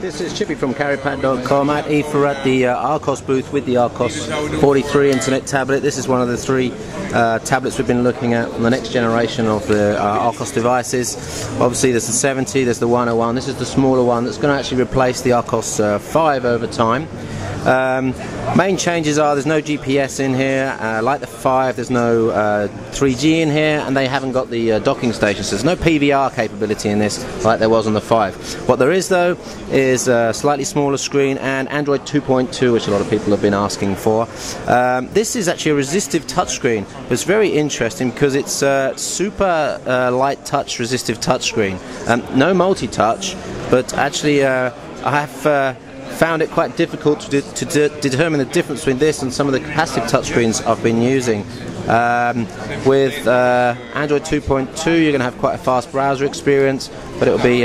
This is Chippy from CarryPack.com at IFA at the Archos booth with the Archos 43 internet tablet. This is one of the three tablets we've been looking at from the next generation of the Archos devices. Obviously there's the 70, there's the 101. This is the smaller one that's going to actually replace the Archos 5 over time. Main changes are there's no GPS in here, like the 5 there's no 3G in here, and they haven't got the docking station, so there's no PVR capability in this like there was on the 5. What there is though is a slightly smaller screen and Android 2.2, which a lot of people have been asking for. This is actually a resistive touchscreen. It's very interesting because it's super light touch, resistive touchscreen. No multi-touch, but actually I have found it quite difficult to determine the difference between this and some of the capacitive touchscreens I've been using. With Android 2.2 you're going to have quite a fast browser experience, but it'll be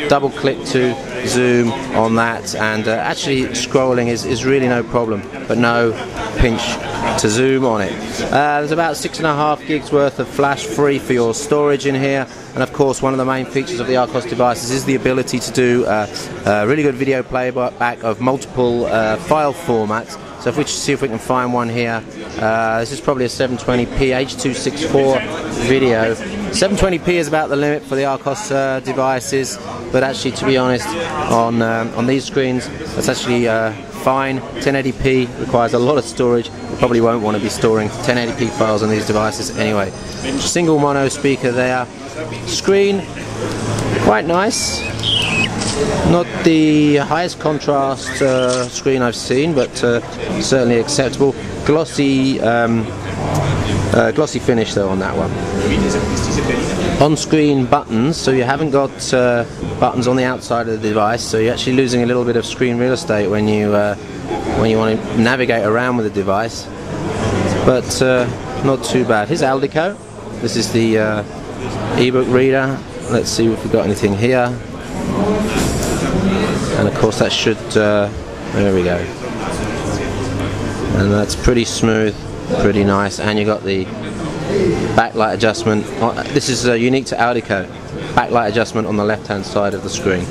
double click to zoom on that, and actually scrolling is really no problem, but no pinch to zoom on it. There's about 6.5 gigs worth of flash free for your storage in here, and of course one of the main features of the Archos devices is the ability to do really good video playback of multiple file formats. So if we see if we can find one here, this is probably a 720p H.264 video. 720p is about the limit for the Archos devices, but actually, to be honest, on these screens, that's actually fine. 1080p requires a lot of storage. You probably won't want to be storing 1080p files on these devices anyway. Single mono speaker there. Screen, quite nice. Not the highest contrast screen I've seen, but certainly acceptable. Glossy finish though on that one. On-screen buttons, so you haven't got buttons on the outside of the device, so you're actually losing a little bit of screen real estate when you want to navigate around with the device. But not too bad. Here's Aldico. This is the ebook reader. Let's see if we've got anything here. And of course that should, there we go. And that's pretty smooth, pretty nice, and you got the backlight adjustment. This is unique to Aldico. Backlight adjustment on the left hand side of the screen.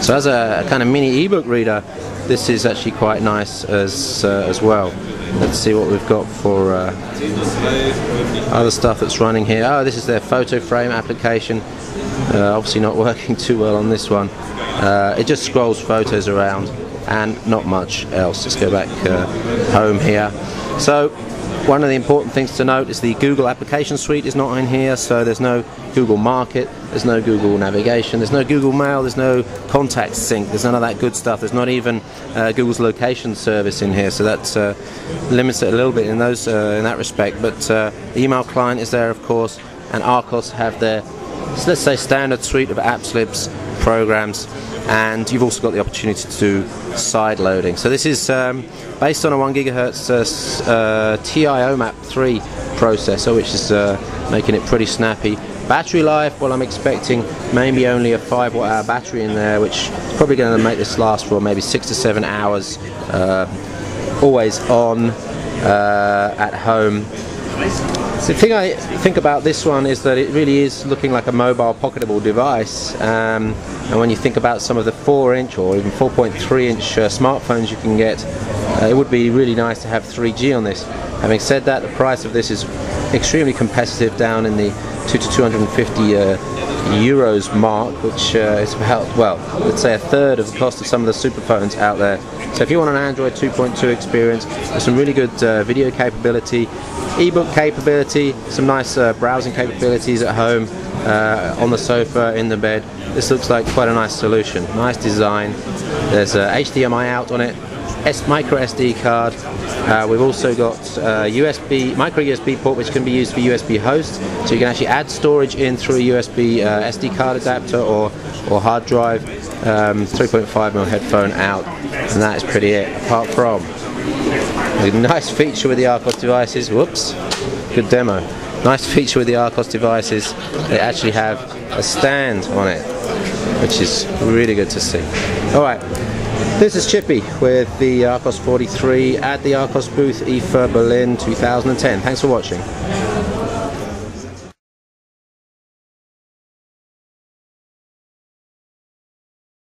So as a kind of mini ebook reader, this is actually quite nice as well. Let's see what we've got for other stuff that's running here. Oh, this is their photo frame application. Obviously not working too well on this one. It just scrolls photos around and not much else. Let's go back home here. So one of the important things to note is the Google application suite is not in here, so there's no Google Market, there's no Google Navigation, there's no Google Mail, there's no Contact Sync, there's none of that good stuff. There's not even Google's location service in here, so that limits it a little bit in those in that respect. But the email client is there, of course, and Archos have their, let's say, standard suite of apps, libs, programs, and you've also got the opportunity to do side loading. So this is based on a 1 GHz TI-OMAP 3 processor, which is making it pretty snappy. Battery life, well, I'm expecting maybe only a 5 watt-hour battery in there, which is probably going to make this last for maybe 6 to 7 hours, always on at home. The thing I think about this one is that it really is looking like a mobile pocketable device, and when you think about some of the 4-inch or even 4.3-inch smartphones you can get, it would be really nice to have 3G on this. Having said that, the price of this is extremely competitive, down in the 200 to 250 euros mark, which is about, well, let's say a third of the cost of some of the super phones out there. So if you want an Android 2.2 experience with some really good video capability, ebook capability, some nice browsing capabilities at home, on the sofa, in the bed, this looks like quite a nice solution. Nice design. There's HDMI out on it, micro SD card. We've also got micro USB port, which can be used for USB host, so you can actually add storage in through a USB SD card adapter or hard drive. 3.5mm headphone out, and that is pretty it, apart from a nice feature with the Archos devices. Whoops, good demo. Nice feature with the Archos devices, they actually have a stand on it, which is really good to see. Alright, this is Chippy with the Archos 43 at the Archos booth, IFA Berlin 2010. Thanks for watching.